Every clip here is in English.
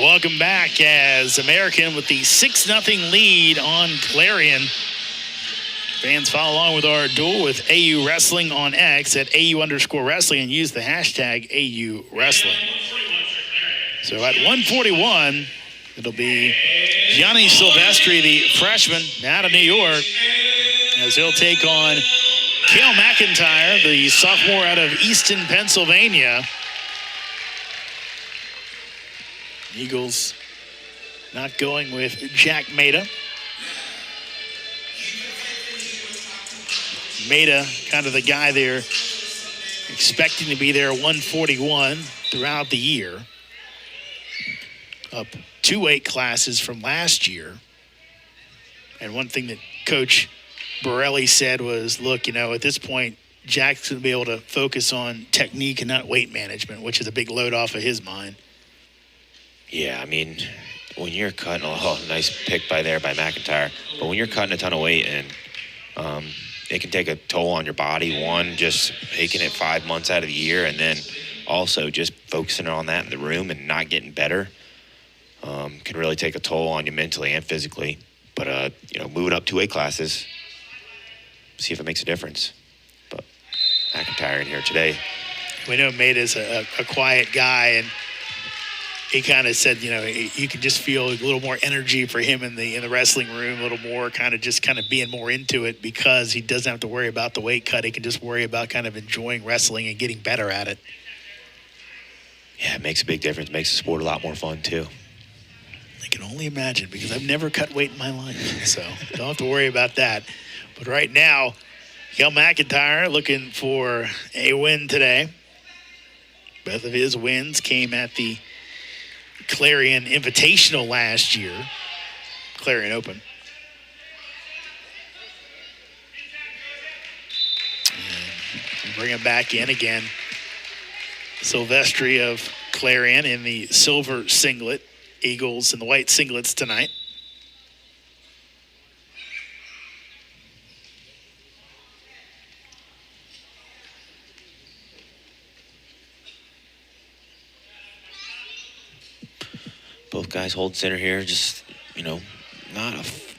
Welcome back as American with the 6-0 lead on Clarion. Fans follow along with our duel with AU Wrestling on X at AU_Wrestling and use the hashtag AU Wrestling. So at 141, it'll be Gianni Silvestri, the freshman out of New York, as he'll take on Cael McIntyre, the sophomore out of Easton, Pennsylvania. Eagles not going with Jack Maida. Maida, kind of the guy they're expecting to be there 141 throughout the year. Up 2 weight classes from last year. And one thing that Coach Borelli said was, look, at this point, Jack's going to be able to focus on technique and not weight management, which is a big load off of his mind. Yeah, I mean, when you're cutting, nice pick by McIntyre, but when you're cutting a ton of weight and it can take a toll on your body, one, just taking it 5 months out of the year, and then also just focusing on that in the room and not getting better can really take a toll on you mentally and physically. But, moving up 2 weight classes, see if it makes a difference. But McIntyre in here today. We know Maida's a quiet guy, and he kind of said, you can just feel a little more energy for him in the wrestling room, a little more kind of being more into it because he doesn't have to worry about the weight cut. He can just worry about kind of enjoying wrestling and getting better at it. Yeah, it makes a big difference. It makes the sport a lot more fun, too. I can only imagine because I've never cut weight in my life, so don't have to worry about that. But right now, Cael McIntyre looking for a win today. Both of his wins came at the Clarion Invitational last year, Clarion Open. And bring him back in again. Silvestri of Clarion in the silver singlet. Eagles in the white singlets tonight. Both guys hold center here. Just,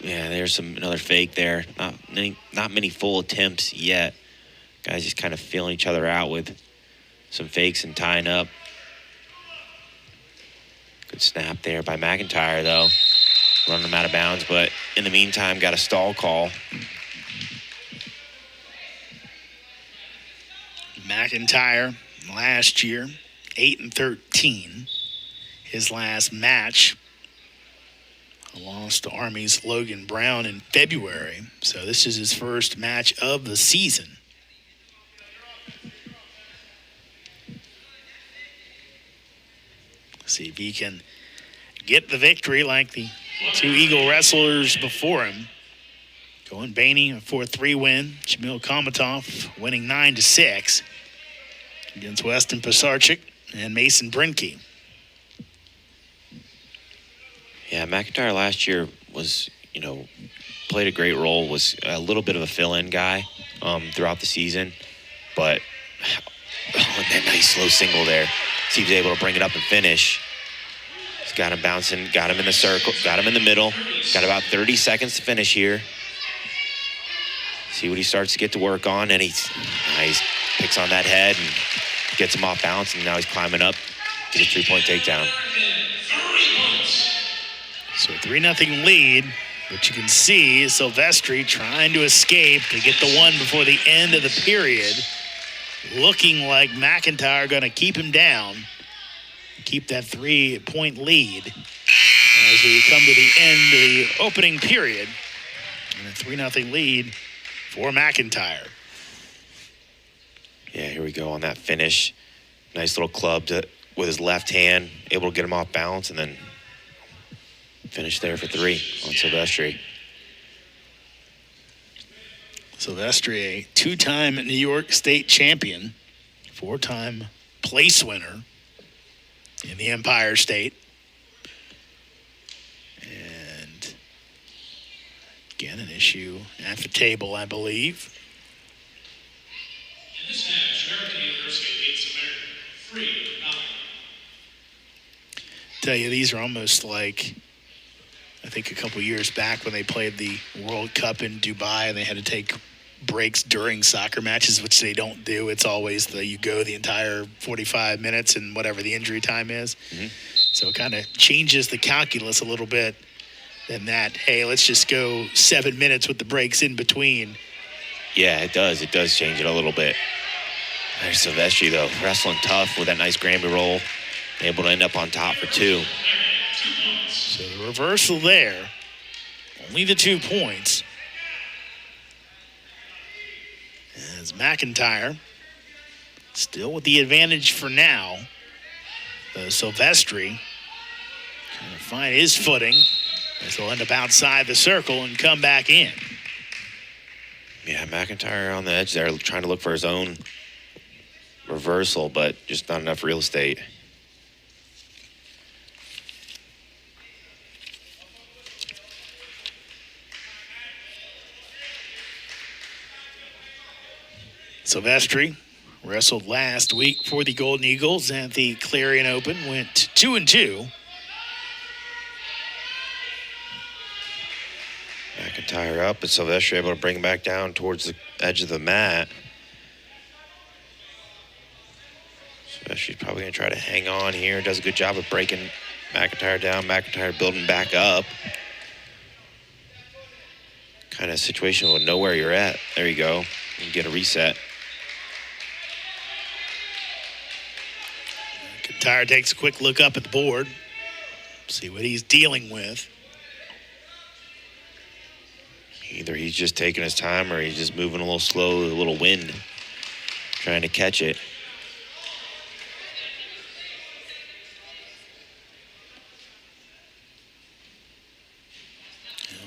there's another fake there. Not many full attempts yet. Guys just kind of feeling each other out with some fakes and tying up. Good snap there by McIntyre, though. Running him out of bounds, but in the meantime, got a stall call. McIntyre last year, 8-13. His last match lost to Army's Logan Brown in February. So this is his first match of the season. See if he can get the victory like the 2 Eagle wrestlers before him. Going Bainey, a 4-3 win. Jamil Kamatov winning 9-6 against Weston Pisarchik and Mason Brinke. Yeah, McIntyre last year was, played a great role, was a little bit of a fill-in guy throughout the season. But that nice slow single there. See if he's able to bring it up and finish. He's got him bouncing, got him in the circle, got him in the middle. Got about 30 seconds to finish here. See what he starts to get to work on, and he picks on that head and gets him off balance, and now he's climbing up to the 3-point takedown. So a 3-0 lead, but you can see Silvestri trying to escape to get the one before the end of the period. Looking like McIntyre going to keep him down, keep that 3-point lead as we come to the end of the opening period. And a 3-0 lead for McIntyre. Yeah, here we go on that finish. Nice little club with his left hand, able to get him off balance, and then finish there for 3 on Silvestri. Silvestri, a 2-time New York State champion, 4-time place winner in the Empire State. And again, an issue at the table, I believe. In this match, American University beats American 3-0. tell you, these are almost like, I think a couple years back when they played the World Cup in Dubai and they had to take breaks during soccer matches, which they don't do. It's always you go the entire 45 minutes and whatever the injury time is. Mm-hmm. So it kind of changes the calculus a little bit than that, hey, let's just go 7 minutes with the breaks in between. Yeah, it does. It does change it a little bit. There's Silvestri, though, wrestling tough with that nice Grammy roll, able to end up on top for 2. So the reversal there, only the 2 points. As McIntyre still with the advantage for now. Silvestri trying to find his footing as he'll end up outside the circle and come back in. Yeah, McIntyre on the edge there trying to look for his own reversal, but just not enough real estate. Silvestri wrestled last week for the Golden Eagles at the Clarion Open, went 2-2. McIntyre up, but Silvestri able to bring him back down towards the edge of the mat. Silvestri's probably going to try to hang on here. Does a good job of breaking McIntyre down. McIntyre building back up. Kind of situation with know where you're at. There you go. You get a reset. McIntyre takes a quick look up at the board. See what he's dealing with. Either he's just taking his time or he's just moving a little slow with a little wind, trying to catch it.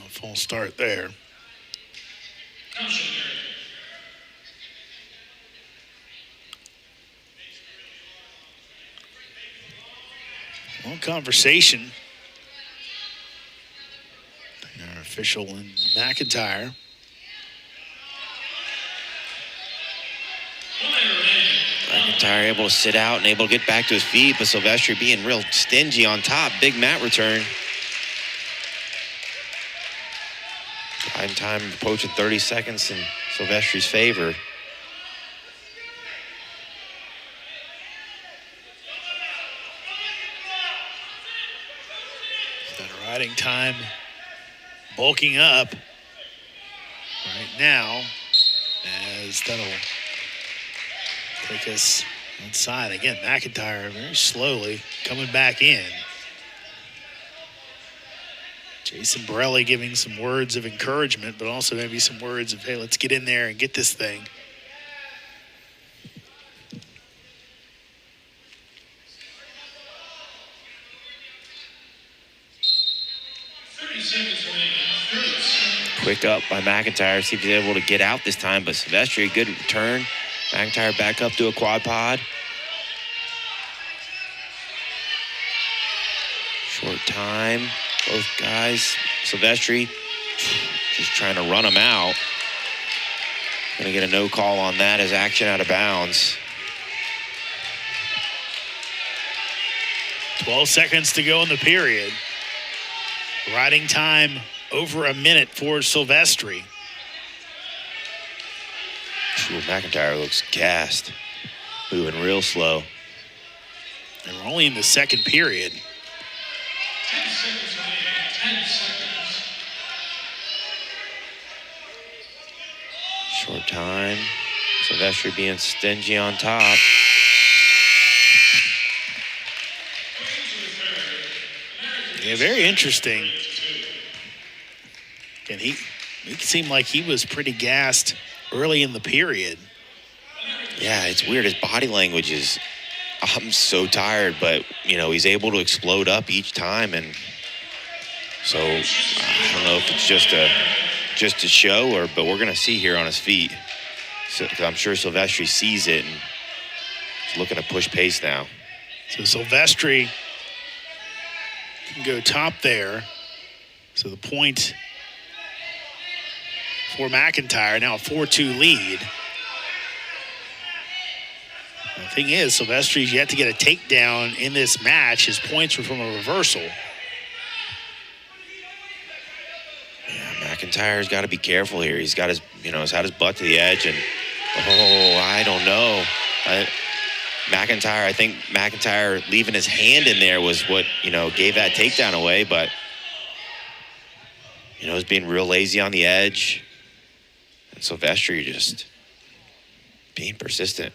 Full start there. Long conversation. Our official and McIntyre. McIntyre able to sit out and able to get back to his feet, but Silvestri being real stingy on top. Big mat return. Time approaching 30 seconds in Silvestri's favor. That riding time bulking up right now as that'll take us inside. Again, McIntyre very slowly coming back in. Jason Borelli giving some words of encouragement, but also maybe some words of, hey, let's get in there and get this thing. Quick up by McIntyre. See if he's able to get out this time, but Silvestri, good return. McIntyre back up to a quad pod. Short time. Both guys. Silvestri just trying to run him out. Gonna get a no call on that as action out of bounds. 12 seconds to go in the period. Riding time over a minute for Silvestri. McIntyre looks gassed. Moving real slow. And we're only in the second period. 10 seconds remaining. 10 seconds. Short time. Silvestri being stingy on top. Yeah, very interesting. And he seemed like he was pretty gassed early in the period. Yeah, it's weird. His body language is, I'm so tired, but, you know, he's able to explode up each time. And so I don't know if it's just a show but we're going to see here on his feet. So I'm sure Silvestri sees it and is looking to push pace now. So Silvestri can go top there. So the point for McIntyre, now a 4-2 lead. The thing is, Silvestri's yet to get a takedown in this match. His points were from a reversal. Yeah, McIntyre's got to be careful here. He's got his, he's had his butt to the edge, and I don't know. I think McIntyre leaving his hand in there was what, gave that takedown away, but, he's being real lazy on the edge. And Silvestri just being persistent.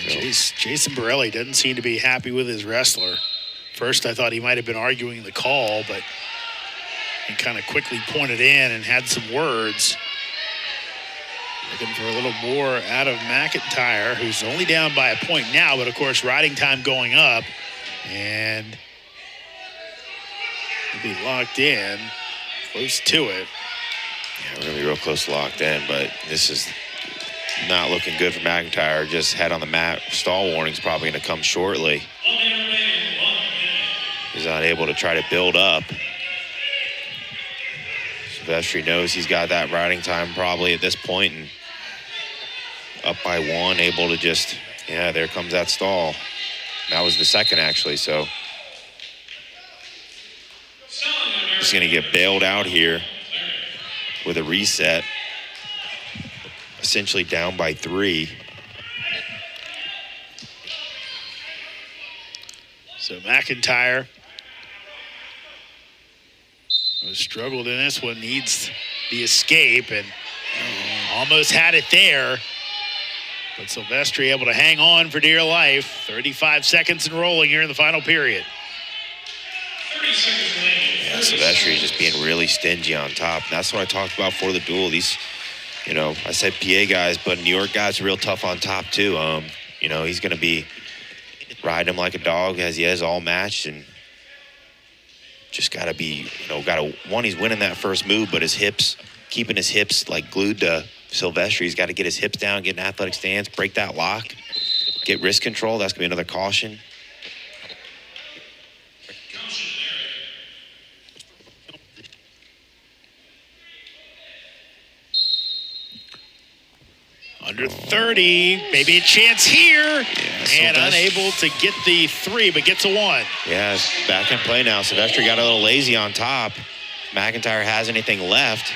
Jason Borelli doesn't seem to be happy with his wrestler. First, I thought he might have been arguing the call, but he kind of quickly pointed in and had some words. Looking for a little more out of McIntyre, who's only down by a point now, but of course, riding time going up. And he'll be locked in, close to it. Yeah, we're going to be real close to locked in, but this is not looking good for McIntyre. Just head on the mat. Stall warning's probably going to come shortly. He's not able to try to build up. Silvestri knows he's got that riding time probably at this point, and up by one, able to just, there comes that stall. That was the second, actually, so just going to get bailed out here with a reset. Essentially down by 3. So McIntyre, who struggled in this one, needs the escape and almost had it there. But Silvestri able to hang on for dear life. 35 seconds and rolling here in the final period. 30 seconds remaining. Yeah, Silvestri just being really stingy on top. And that's what I talked about for the duel. These, I said PA guys, but New York guys are real tough on top too. He's going to be riding him like a dog as he has all match, and just got to be, he's winning that first move, but his hips, keeping his hips like glued to Silvestri. He's got to get his hips down, get an athletic stance, break that lock, get wrist control. That's going to be another caution. Under 30, maybe a chance here, and Silvestri unable to get the 3, but gets a 1. Yeah, it's back in play now. Silvestri got a little lazy on top. McIntyre has anything left.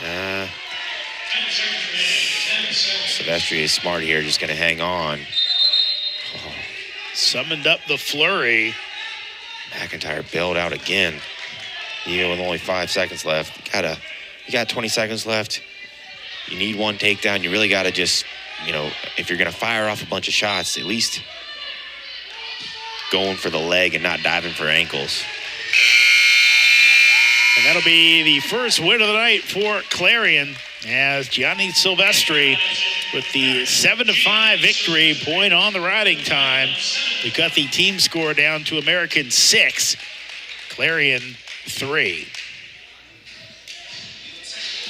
10 seconds. Silvestri is smart here, just going to hang on. Summoned up the flurry. McIntyre bailed out again. Even with only 5 seconds left. You got 20 seconds left. You need one takedown. You really got to just, if you're going to fire off a bunch of shots, at least going for the leg and not diving for ankles. And that'll be the first win of the night for Clarion, as Gianni Silvestri with the 7-5 victory, point on the riding time. We cut the team score down to American 6, Clarion 3.